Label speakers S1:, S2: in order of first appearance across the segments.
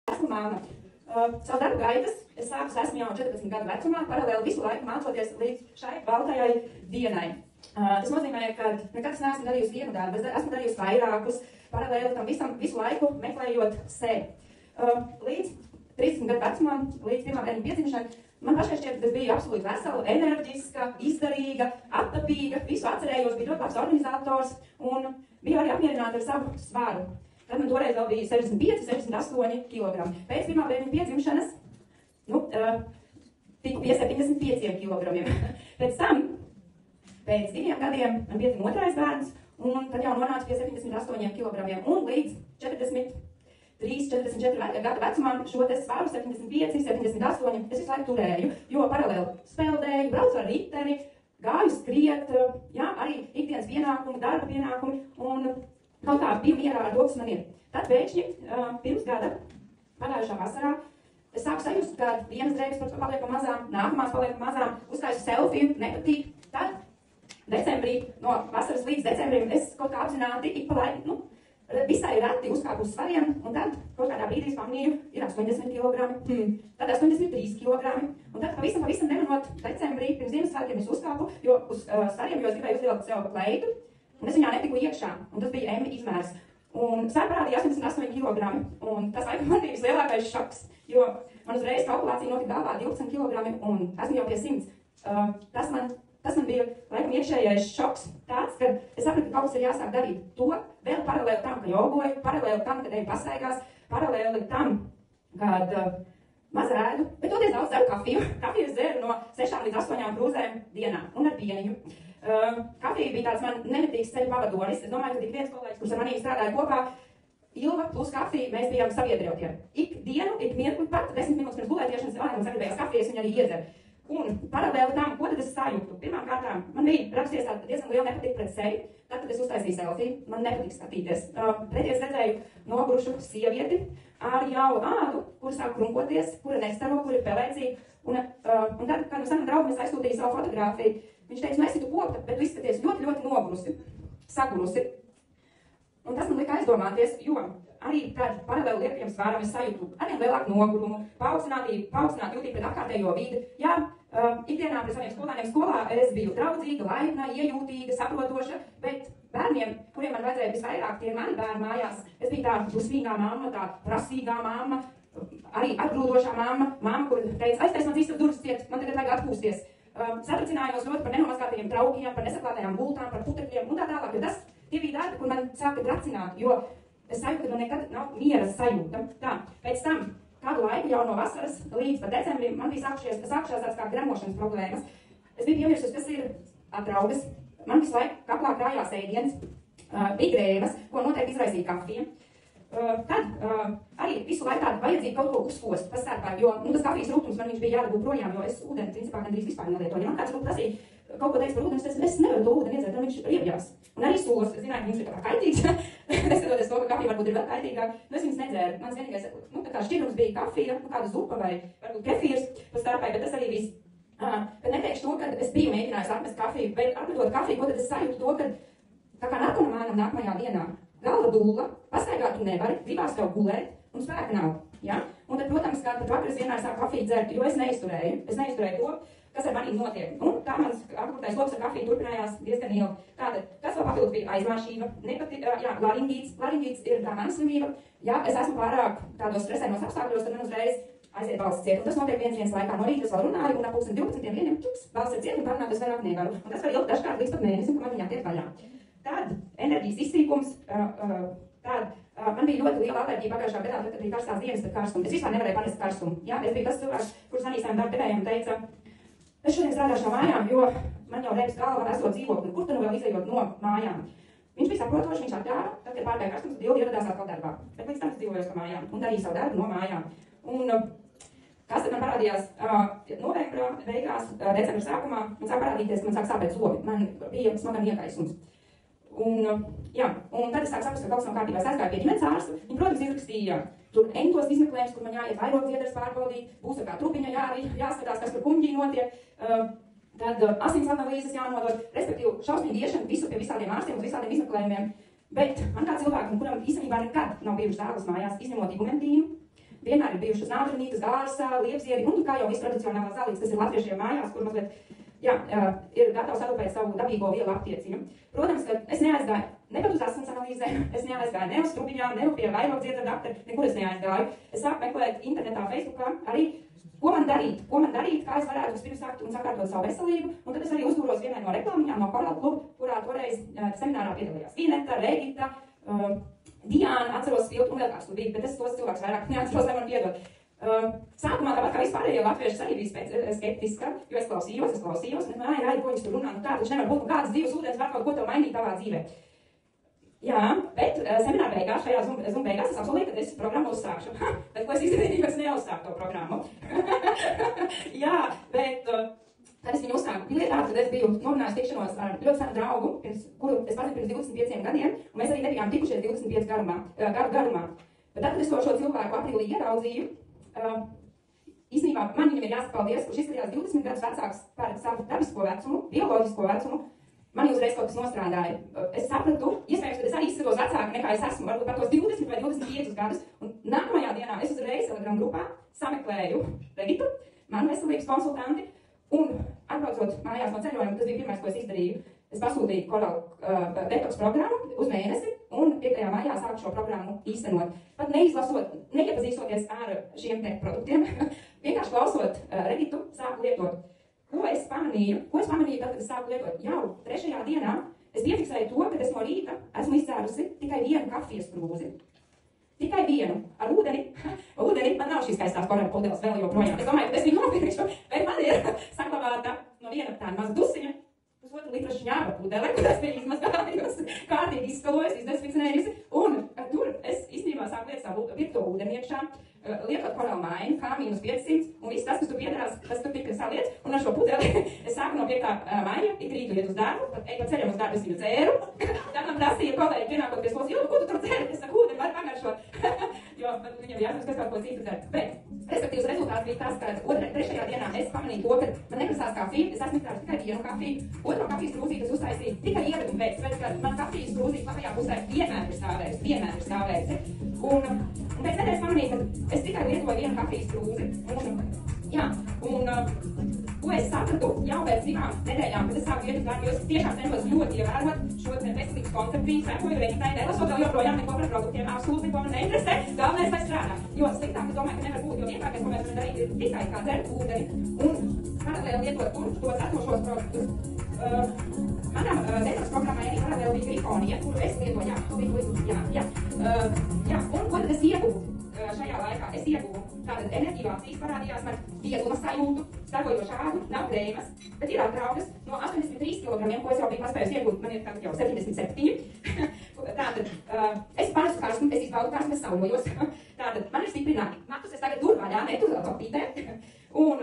S1: Esmu māma. Savu darbu gaitas es sāku 6 jau 14 gadu vecumā, paralēli visu laiku mācoties līdz šai baltajai dienai. Tas nozīmē, ka nekad es neesmu darījusi vienu darbu, es esmu darījusi vairākus, paralēli tam visam visu laiku meklējot sevi. Līdz 30 gadu vecumā, līdz pirmā bērniņa piedzimšanai, man pašai šķiet, ka es biju absolūti vesela, enerģiska, izdarīga, attapīga, visu atcerējos, biju ļoti labs organizators un biju arī apmierināta ar savu svaru. Tad man toreiz vēl bija 65, 68 kg. Pēc pirmā bērniņa piedzimšanas, tika pie 75 kg. Pēc tam, pēc 2 gadiem, man piedzima otrais bērns, un tad jau nonāca pie 78 kg. Un līdz 43, 44 gadu vecumā šo te svaru 75, 78 es visu laiku turēju, jo paralēli speldēju, braucu ar riteni, gāju skriet, jā, arī ikdienas pienākumi, darba pienākumi, un kaut kā biju mierā ar to, kas man ir. Tad pēkšņi, pirms gada, pagājušā vasarā, es sāku sajust, ka vienas drēbes paliek pa mazām, nākamās paliek pa mazām, uztaisu selfiju, nepatīk. Tad decembrī, no vasaras līdz decembrim, es kaut kā apzināti ik pa laiku, visai reti uzkāpu uz svariem, un tad kaut kādā brīdī pamanīju, ir 80 kg, tad 83 kg, un tad pavisam nemanot decembrī, pirms Ziemassvētkiem es uzkāpu, jo uz svariem, jo es gribēju uzvilkt sev pa kleitu, un es viņā netiku iekšā, un tas bija M izmērs. Un svēr parādīja 88 kg, un tas laikam man bija vislielākais šoks, jo man uzreiz kalkulācija notika galvā 12 kg, un esmu jau pie 100. Tas man bija laikam iekšējais šoks tāds, ka es sapratu, ka kaut kas ir jāsāk darīt to, vēl paralēli tam, ka jogoju, paralēli tam, kad eju pastaigās, paralēli tam, kad maz ēdu, bet toties daudz dzeru kafiju. Kafiju es dzeru no 6 līdz 8 krūzēm dienā, un ar pieniņu. Kafija bija tāds man nemitīgs ceļu pavadonis. Es domāju, ka tik viens kolēģis, kurš ar manī strādāja kopā, Ilva plus kafija, mēs bijām sabiedrotie. Ik dienu, ik mirkli, pat 10 minūtes pirms gulētiešanas, man sagribējās kafijas, viņa arī iedzer. Un paralēli tam, ko tad es sajūtu? Pirmām kārtām, man bija raksties tāda diezgan liela nepatika pret sevi. Tad, kad es uztaisīju selfiju, man nepatika skatīties. Preties redzēju nogurušu sievieti ar jau ādu, kur sāk krunkoties, kura nestaro, kura ir pelēcīga. Un tad, kad no senam draugam es aizsūtīju savu fotogrāfiju, viņš teica, esi tu kokta, bet tu izskaties ļoti, ļoti nogurusi, sagurusi. Un tas man lika aizdomāties, jo arī tad paralēli liekajam svāram es sajūtu arvien lielāku nogurumu, paaugstināt jūtību pret apkārtējo vidi. Jā, ikdienā pret saviem skolēniem skolā es biju draudzīga, laipna, iejūtīga, saprotoša, bet bērniem, kuriem man vajadzēja visvairāk, tie ir mani bērni mājās. Es biju tā dusmīgā mamma, tā prasīgā mamma, arī atgrūdošā mamma, kur teica, aiztaisnāt visas durvis ciet, man tagad vajag atpūsties. Satracinājos ļoti par nenomazgātajiem traugiem, par nesaklātajām gultām, par putekļiem un tā tālāk, jo tie bija darbi, kur man sāka tracināt, jo es sajūtu, ka man nekad nav miera sajūta. Tā, pēc tam, kādu laiku jau no vasaras līdz pat decembrim, man bija sākušās tāds kā gremošanas problēmas. Es biju piemirsus, kas ir atraugas, man visu laiku kaplā krājās ēdienas, bija grēmas, ko noteikti izraisīja kafija. Tad arī visu laiku tāda vajadzīga kaut ko uzkost pa starpā, jo tas kafijas rūgtums man viņš bija jādabū projām, jo es ūdeni principā gandrīz vispār nelietoju. Ja man kāds prasīja kaut ko teiks par ūdeni, es nevaru to ūdeni iedzert, viņš riebjās. Un arī sūlos, es zināju, ka viņš ir tā kā kaitīgs, neskatoties to, ka kafija varbūt ir vēl kaitīgāk, es viņas nedzēru. Mans vienīgais, tā kā šķirums bija kafija, kāda zupa vai varbūt kefīrs pa starpai, bet tas arī viss. Bet neteikšu to, ka es biju mēģinājis atmest kafiju, bet atmetot kafiju, ko tad es sajūtu to, ka tā kā narkomānam nākamajā dienā galva dūla, pastaigāt tu nevari, gribās tev gulēt un spēka nav. Ja? Un tad, protams, kā pat vakar es vienmēr sāku kafiju dzert, jo es neizturēju to, kas ar manīm notiek. Un tā mans apkurtais loks ar kafiju turpinājās diezgan ilgi. Tātad, kas vēl papildus bija aizmāšība, laringīts ir tā mana slimība. Ja es esmu pārāk tādos stresēnos apstākļos, tad man uzreiz aiziet balss ciet. Un tas notiek viens laikā. No rīta es vēl runāju, un ap 12 vieniem balss ir ciet, un parunāt es vairāk nevaru. Un tas var ilgt dažkārt līdz pat mēnesim, ka man viņā tiek vaļā. Tad enerģijas izsīkums, man bija ļoti liela alerģija pagājušā gadā, tad bija karstās dienas pret karstumu. Es vispār nevarēju panest karstumu. Jā, es biju tas cilvēks, kurš zvanīja saviem darba devējiem un teica, es šodien strādāšu no mājām, jo man jau reibs galva esot dzīvokli, kur tu nu vēl izejot no mājām. Viņš bija saprotoši, viņš atļāva, tad, kad pārgāja karstums, tad ilgi ieradās atkal darbā. Bet līdz tam es dzīvojos no mājām un darīju savu darbu no mājām. Un kas tad man parādījās novembra beigās, decembra sākumā, man sāk parādīties, ka man sāk sāpēt zobi. Man bija smagan iekaisums. Un tad es sāku saprast, ka kaut kas nav kārtībā. Es aizgāju pie ģimenes ārsta. Viņi, protams, izrakstīja tur entos izmeklējumus, kur man jāiet vairogdziedras pārbaudīt, būs kā trupiņa jāskatās, kas tur kuņģī notiek. Tad asins analīzes jānodod, respektīvi šausmīgi iešana visu pie visādiem ārstiem uz visādiem izmeklējumiem. Bet man kā cilvēkam, kuram īstenībā nekad nav bijuši zāles mājās, izņemot igumentīnu, vienmēr ir bijušas nātrinītes, gārsa, liepziedi, un kā jau viss tradicionālās zālītes, kas ir latviešiem mājās, kur mazliet, ir gatavs aprūpēt savu dabīgo vielu aptieciņu. Protams, ka es neaizgāju ne pat uz asins analīzēm, es neaizgāju ne uz strubiņām, ne pie vairogdziedra doktora, nekur es neaizgāju. Es sāku meklēt internetā, Facebookā arī, ko man darīt, kā es varētu vispirms sākt un sakārtot savu veselību, un tad es arī uztūros vienai no reklāmiņām no Korāla kluba, kurā toreiz seminārā piedalījās Vineta, Regita, Diāna, atceros Spiltu un vēl kāds tur bija, bet es tos cilvēkus vairāk neatceros, lai man piedod. Sākumā tāpat kā vispārējie latvieši arī bija skeptiska, jo es klausījos, un ko viņas tur runā, nu tā taču nevar būt, kādas dzīves ūdens var kaut ko tev mainīt tavā dzīvē. Jā, bet semināra beigās, šajā Zoom beigās es apsolīju, ka es programmu uzsākšu. Bet ko es izdarīju, es neuzsāku to programmu. Jā, bet tad es viņu uzsāku. Lieta tāda, kad es biju norunājis tikšanos ar ļoti senu draugu, kuru es pazinu pirms 25 gadiem, un mēs arī nebijām tikušies 25 gadu garumā. Bet tad, kad es šo cilvēku aprīlī ieraudzīju, īstenībā man viņam ir jāsaka paldies, kurš izskatījās 20 gadus vecāks par savu dabisko vecumu, bioloģisko vecumu. Man uzreiz kaut kas nostrādāja. Es sapratu, iespējams, ka es arī izskatos vecāka nekā es esmu, varbūt par tos 20 vai 25 gadus. Un nākamajā dienā es uzreiz Telegram grupā sameklēju Regitu, manu veselības konsultanti, un atbraucot mājās no ceļojuma, tas bija pirmais, ko es izdarīju. Es pasūtīju Korāla detoks programmu uz mēnesi, un 5. maijā sāku šo programmu īstenot. Pat neiepazīstoties ar šiem te produktiem, vienkārši klausot Regitu, sāku lietot. Ko es pamanīju tad, kad es sāku lietot? Jau 3. dienā es piefiksēju to, ka es no rīta esmu izcērusi tikai vienu kafijas krūzi. Tikai vienu. Ar ūdeni. Man nav šīs skaistās Korāla pudeles vēl joprojām. Es domāju, ka es viņu nopirkšu, bet man ir saglabāta no viena tāda maza dusiņa, 1,5 litra šņāba pudele, kur es biju izmazgājusi, kārtīgi izskalojusi, izdesinficējusi, un tur es īstenībā sāku lietot savu pirkto ūdeni iekšā, lietot Korāla maini, K-500, un viss tas, kas tur piedarās, tas tur tika saliets, un ar šo pudeli es sāku no 5. maija, ik rītu iet uz darbu, ej pa ceļam uz darbu, es viņu dzēru, tad man prasīja kolēģi pienākot pie skolas, ko tu tur dzēri? Es saku, ūdeni var pagaršot, jo viņam jāsaka, kas kaut ko citu dzer. Bet, respektīvs rezultāts bija tas, ka 3. dienā es pamanīju to, ka man neprasās kafiju, es esmu izcērusi tikai vienu kafiju, otro kafijas krūzīti es uztaisīju tikai ievedumu pēc, ka man kafijas krūzīti labajā pusē vienmēr ir stāvējusi. Un pēc nedēļas pamanīju, ka es tikai lietoju vienu kafijas krūzi. Ko es sapratu jau pēc 2 nedēļām, kad es sāku iet uz darbu, jo es tiešām cenšos ļoti ievērot šo veselības koncepciju, sekoju Regitai, nelasot vēl joprojām neko par produktiem, absolūti neko man neinteresē, galvenais, lai strādā. Jo sliktāk, es domāju, ka nevar būt, jo vienkāršais, ko mēs varam darīt, ir tikai kā dzert ūdeni un paralēli lietot tos esošos produktus. Manam detoks programmai arī paralēli bija grifonija, kuru es lietoju, un ko tad es ieguvu šajā laikā? Es ieguvu tātad enerģivācijas parādījās man vieguma sajūtu, starojoša ādu, nav drēmas, bet ir atraugas no 83 kilogramiem, ko es jau biju paspējusi iegūt, man ir tagad jau 77. Tātad, es parastu karstumu, es izbaudu karstumu, es saulojos. Tātad, man ir stiprināti matus, es tagad tur vaļā, netur vēl kopītē. Un,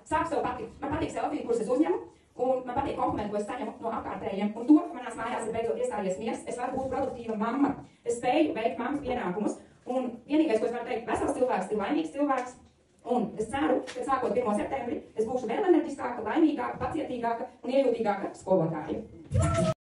S1: sāku sev patikt. Man patīk selfiju, kurus es uzņemu, un man patīk komplimentu, ko es saņemu no apkārtējiem. Un to, ka manās mājās ir beidzot iestājies miers, es varu būt produktīva mamma. Es spēju veikt mammas pienākumus. Un vienīgais, ko es varu teikt, vesels cilvēks ir laimīgs cilvēks. Un es ceru, ka sākot 1. septembri, es būšu vēl enerģiskāka, laimīgāka, pacietīgāka un iejūtīgāka skolotāja.